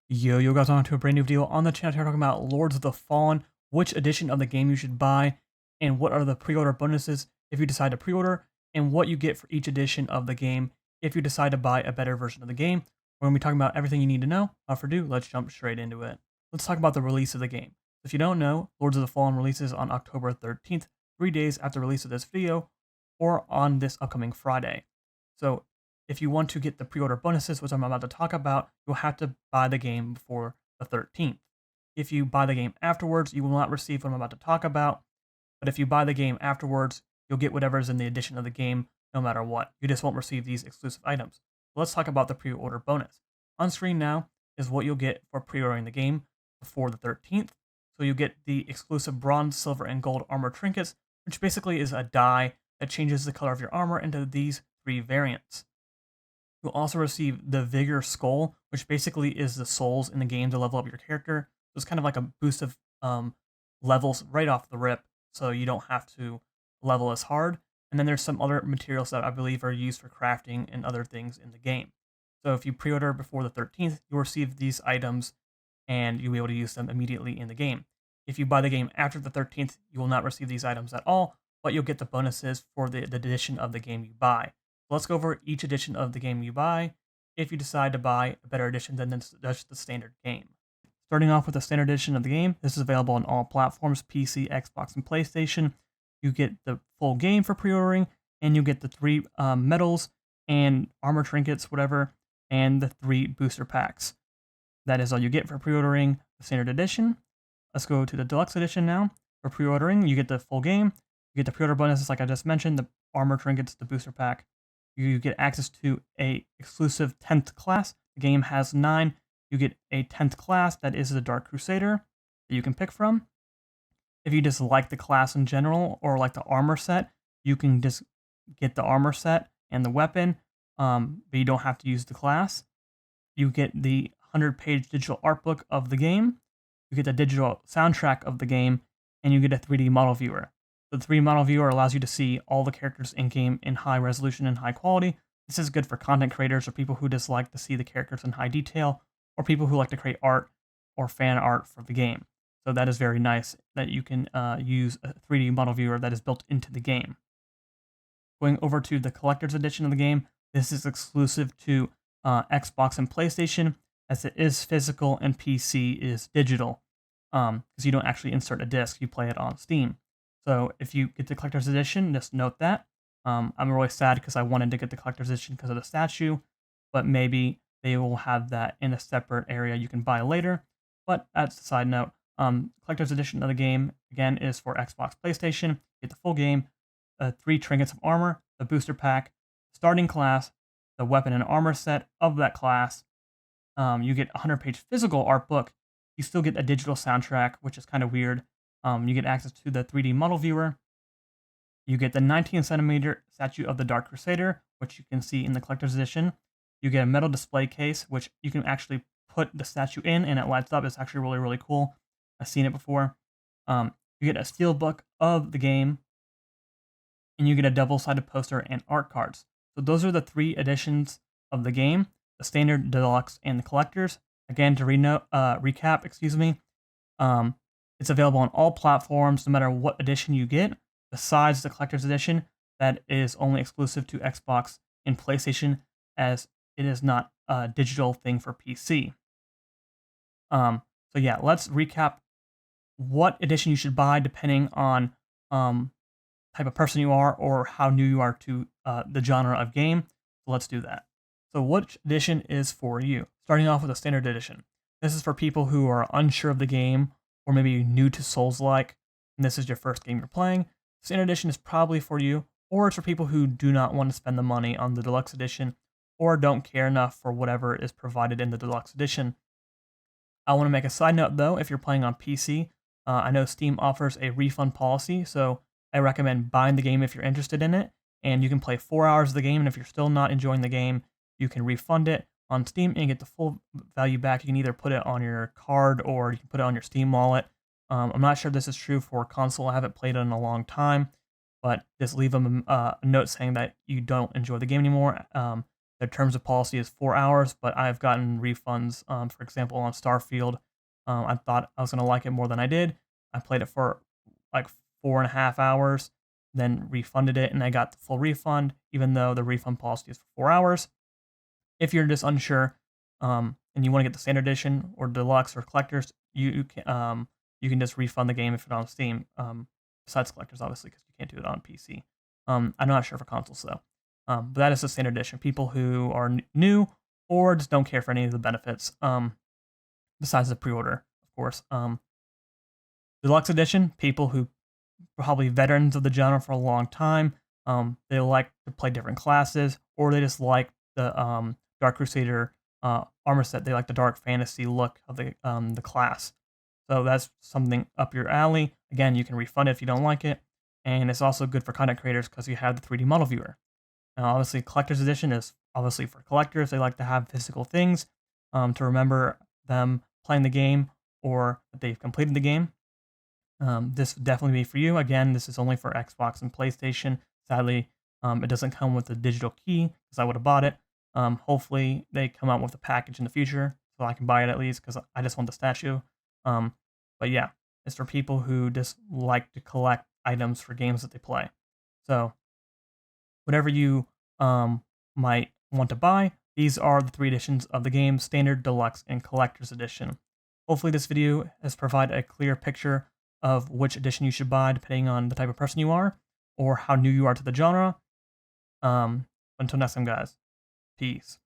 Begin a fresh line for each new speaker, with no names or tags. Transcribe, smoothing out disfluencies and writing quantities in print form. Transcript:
Yo guys, on to a brand new video on the channel here talking about Lords of the Fallen, which edition of the game you should buy, and what are the pre-order bonuses if you decide to pre-order, and what you get for each edition of the game if you decide to buy a better version of the game. We're going to be talking about everything you need to know. Without further ado, let's jump straight into it. Let's talk about the release of the game. If you don't know, Lords of the Fallen releases on October 13th, 3 days after the release of this video, or on this upcoming Friday. So if you want to get the pre-order bonuses, which I'm about to talk about, you'll have to buy the game before the 13th. If you buy the game afterwards, you will not receive what I'm about to talk about. But if you buy the game afterwards, you'll get whatever's in the edition of the game no matter what. You just won't receive these exclusive items. Let's talk about the pre-order bonus. On screen now is what you'll get for pre-ordering the game before the 13th. So you get the exclusive bronze, silver, and gold armor trinkets, which basically is a die that changes the color of your armor into these 3 variants. You'll also receive the Vigor Skull, which basically is the souls in the game to level up your character. So it's kind of like a boost of levels right off the rip, so you don't have to level as hard. And then there's some other materials that I believe are used for crafting and other things in the game. So if you pre-order before the 13th, you'll receive these items and you'll be able to use them immediately in the game. If you buy the game after the 13th, you will not receive these items at all, but you'll get the bonuses for the edition of the game you buy. Let's go over each edition of the game you buy if you decide to buy a better edition than just the standard game. Starting off with the standard edition of the game, this is available on all platforms, PC, Xbox, and PlayStation. You get the full game for pre-ordering, and you get the 3 medals and armor trinkets, whatever, and the 3 booster packs. That is all you get for pre-ordering the standard edition. Let's go to the deluxe edition now. For pre-ordering, you get the full game, you get the pre-order bonuses like I just mentioned, the armor trinkets, the booster pack. You get access to a exclusive 10th class. The game has 9. You get a 10th class that is the Dark Crusader that you can pick from. If you just like the class in general or like the armor set, you can just get the armor set and the weapon, but you don't have to use the class. You get the 100-page digital art book of the game. You get the digital soundtrack of the game, and you get a 3D model viewer. The 3D model viewer allows you to see all the characters in-game in high resolution and high quality. This is good for content creators or people who just like to see the characters in high detail, or people who like to create art or fan art for the game. So that is very nice that you can use a 3D model viewer that is built into the game. Going over to the collector's edition of the game, this is exclusive to Xbox and PlayStation, as it is physical and PC is digital, because you don't actually insert a disc, you play it on Steam. So if you get the collector's edition, just note that. I'm really sad because I wanted to get the collector's edition because of the statue, but maybe they will have that in a separate area you can buy later. But that's a side note. Collector's edition of the game, again, is for Xbox, PlayStation. Get the full game, 3 trinkets of armor, the booster pack, starting class, the weapon and armor set of that class. You get a 100-page physical art book. You still get a digital soundtrack, which is kind of weird. You get access to the 3D model viewer. You get the 19-centimeter statue of the Dark Crusader, which you can see in the collector's edition. You get a metal display case, which you can actually put the statue in, and it lights up. It's actually really, really cool. I've seen it before. You get a steel book of the game, and you get a double-sided poster and art cards. So those are the 3 editions of the game: the standard, deluxe, and the collector's. Again, to recap, it's available on all platforms, no matter what edition you get, besides the collector's edition that is only exclusive to Xbox and PlayStation, as it is not a digital thing for PC. So yeah, let's recap what edition you should buy depending on type of person you are or how new you are to the genre of game. So let's do that. So which edition is for you? Starting off with the standard edition. This is for people who are unsure of the game or maybe new to Souls-like, and this is your first game you're playing. Standard edition is probably for you, or it's for people who do not want to spend the money on the deluxe edition or don't care enough for whatever is provided in the deluxe edition. I want to make a side note though, if you're playing on PC, I know Steam offers a refund policy, so I recommend buying the game if you're interested in it, and you can play 4 hours of the game, and if you're still not enjoying the game, you can refund it on Steam and get the full value back. You can either put it on your card or you can put it on your Steam wallet. I'm not sure if this is true for console. I haven't played it in a long time, but just leave them a note saying that you don't enjoy the game anymore. Their terms of policy is 4 hours, but I've gotten refunds. For example, on Starfield, I thought I was gonna like it more than I did. I played it for like 4.5 hours, then refunded it, and I got the full refund, even though the refund policy is for 4 hours. If you're just unsure, and you want to get the standard edition or deluxe or collectors, you can just refund the game if it's on Steam. Besides collectors, obviously, because you can't do it on PC. I'm not sure for consoles though. But that is the standard edition. People who are new or just don't care for any of the benefits, besides the pre-order, of course. Deluxe edition, people who probably veterans of the genre for a long time. They like to play different classes, or they just like the Dark Crusader armor set. They like the dark fantasy look of the class. So that's something up your alley. Again, you can refund it if you don't like it, and it's also good for content creators because you have the 3D model viewer. Now, obviously, collector's edition is obviously for collectors. They like to have physical things to remember them playing the game or that they've completed the game. This would definitely be for you. Again, this is only for Xbox and PlayStation. Sadly, it doesn't come with a digital key because I would have bought it. Hopefully, they come out with a package in the future so I can buy it at least because I just want the statue. But yeah, it's for people who just like to collect items for games that they play. So, whatever you might want to buy, these are the 3 editions of the game: Standard, Deluxe, and Collector's Edition. Hopefully, this video has provided a clear picture of which edition you should buy depending on the type of person you are or how new you are to the genre. Until next time, guys. Peace.